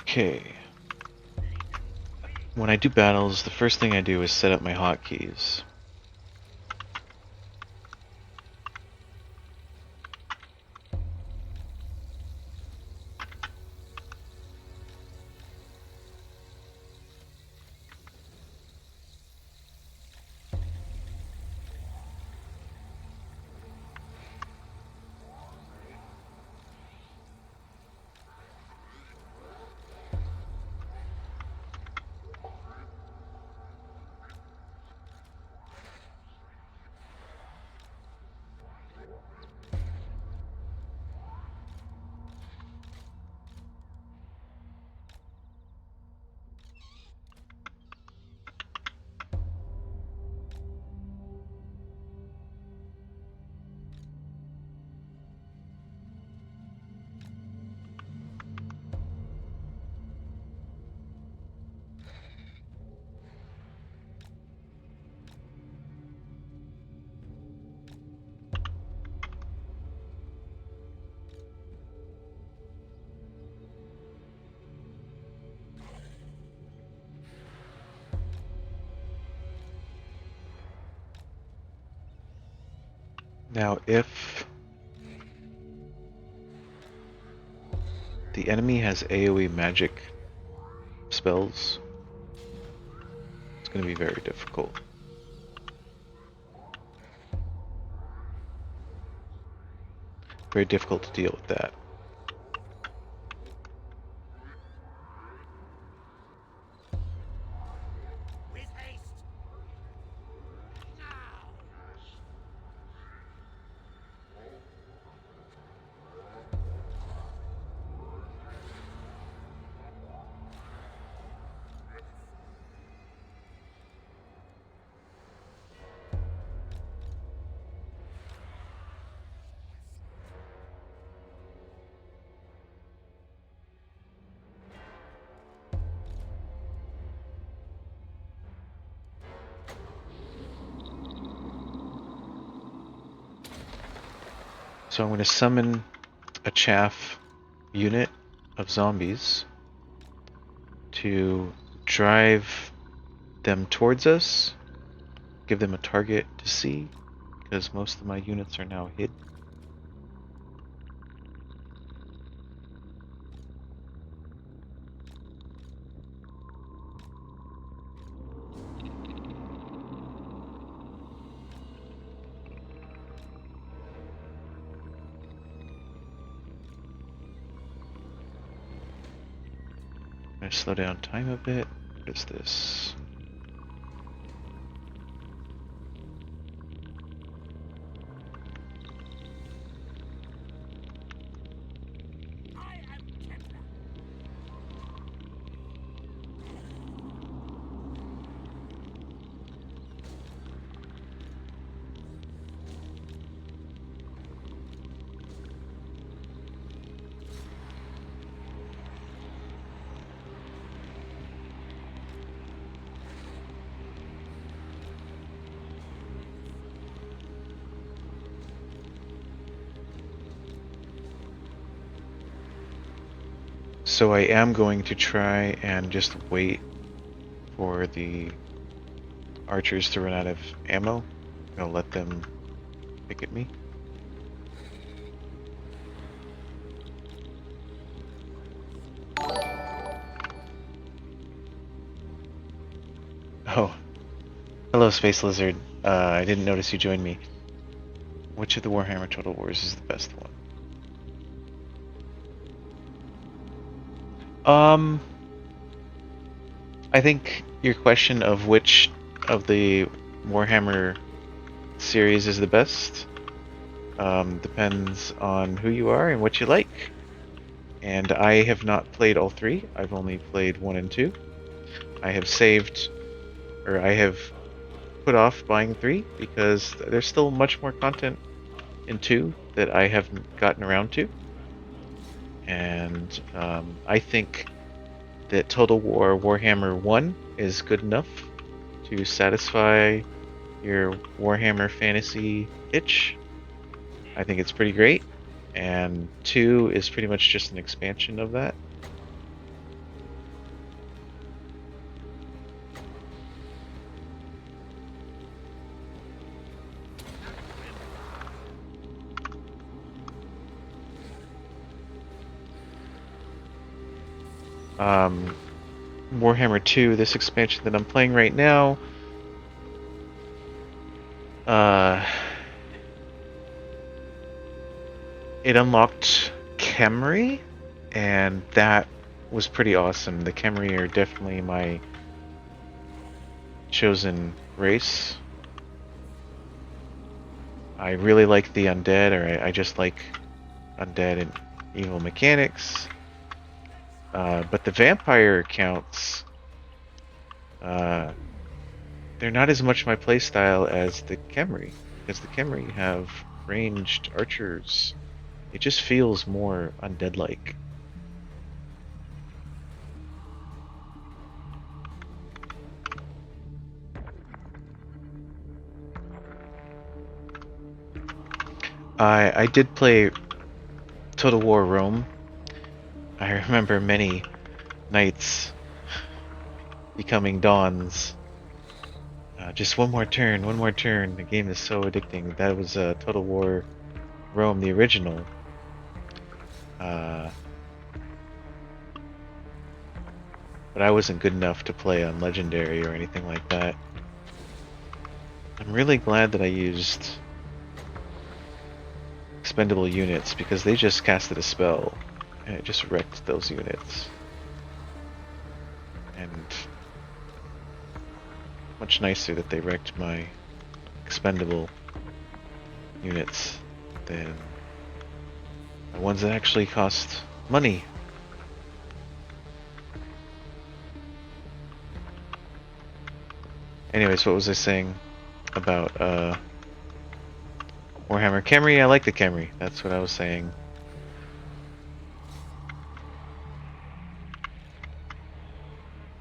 Okay. When I do battles, the first thing I do is set up my hotkeys. Now, if the enemy has AoE magic spells, it's going to be very difficult. Very difficult to deal with that. So I'm going to summon a chaff unit of zombies to drive them towards us, give them a target to see, because most of my units are now hid. I'm going to slow down time a bit. What is this? So I am going to try and just wait for the archers to run out of ammo. I'll let them pick at me. Oh, hello Space Lizard. I didn't notice you joined me. Which of the Warhammer Total Wars is the best one? I think your question of which of the Warhammer series is the best depends on who you are and what you like. And I have not played all three. I've only played 1 and 2. I have saved, or I have put off buying 3 because there's still much more content in 2 that I haven't gotten around to. And I think that Total War Warhammer 1 is good enough to satisfy your Warhammer fantasy itch. I think it's pretty great. And 2 is pretty much just an expansion of that. Warhammer 2, this expansion that I'm playing right now, it unlocked Khemri, and that was pretty awesome. The Khemri are definitely my chosen race. I really like the undead, or I just like undead and evil mechanics. But the vampire counts, they're not as much my playstyle as the Khemri, because the Khemri have ranged archers. It just feels more undead-like. I did play Total War Rome. I remember many nights becoming dawns. Just one more turn, one more turn. The game is so addicting. That was Total War Rome, the original. But I wasn't good enough to play on Legendary or anything like that. I'm really glad that I used expendable units, because they just casted a spell and it just wrecked those units. And much nicer that they wrecked my expendable units than the ones that actually cost money. Anyways, what was I saying about Warhammer Khemri? I like the Khemri. That's what I was saying.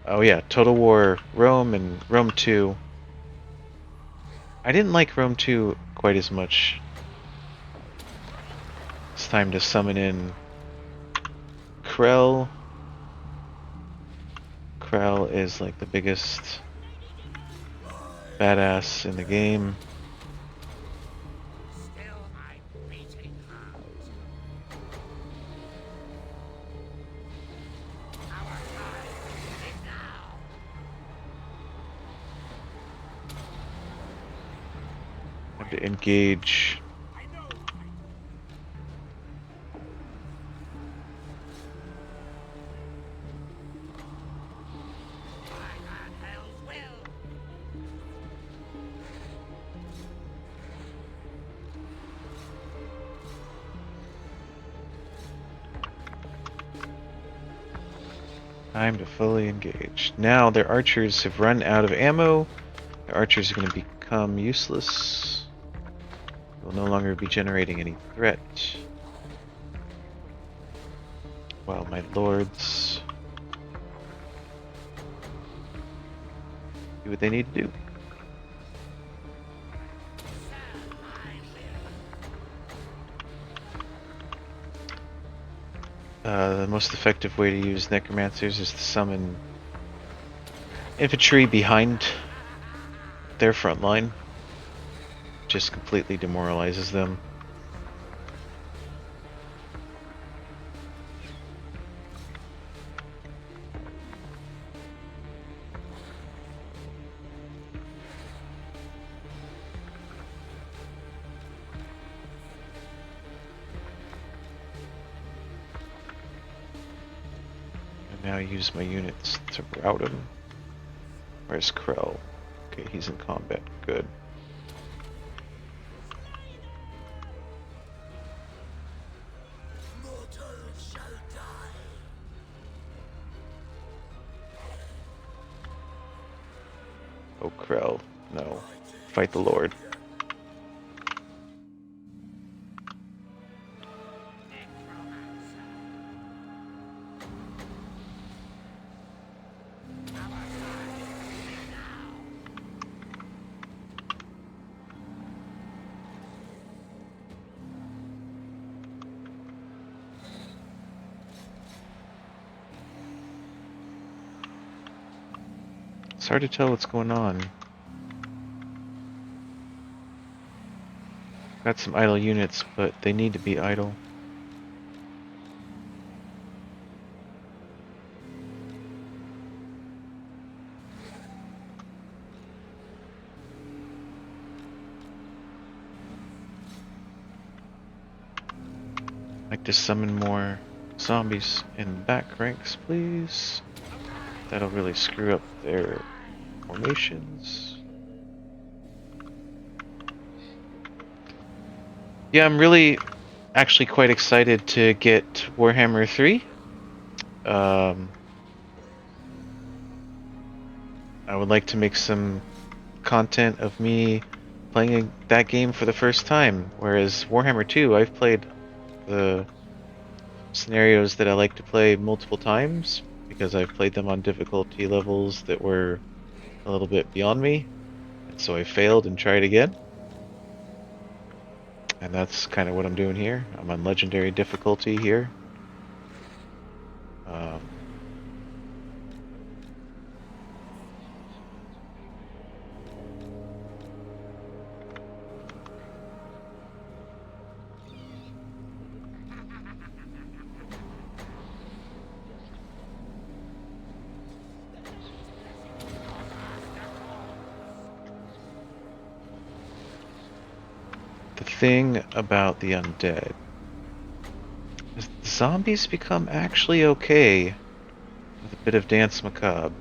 Oh yeah, Total War Rome and Rome 2. I didn't like Rome 2 quite as much. It's time to summon in Krell. Krell is like the biggest badass in the game. Have to engage. Time to fully engage. Now their archers have run out of ammo. Their archers are going to become useless. Will no longer be generating any threat. While my lords do what they need to do. The most effective way to use necromancers is to summon infantry behind their front line. Just completely demoralizes them. Now use my units to rout him. Where's Krell? Okay, he's in combat. Good. Oh, Krell. No. Fight the Lord. It's hard to tell what's going on. Got some idle units, but they need to be idle. to summon more zombies in back ranks, please. That'll really screw up their formations. Yeah, I'm really actually quite excited to get Warhammer 3. I would like to make some content of me playing that game for the first time, whereas Warhammer 2, I've played the scenarios that I like to play multiple times because I've played them on difficulty levels that were a little bit beyond me, and so I failed and tried again. And that's kind of what I'm doing here. I'm on legendary difficulty here. Um, the thing about the undead is the zombies become actually okay with a bit of Dance Macabre.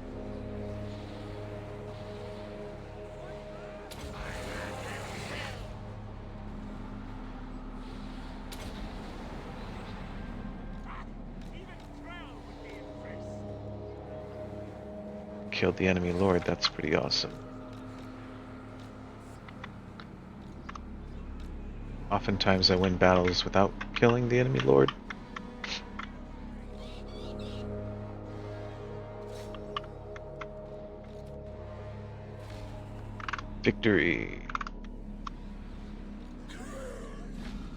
Killed the enemy lord, that's pretty awesome. Oftentimes I win battles without killing the enemy lord. Victory.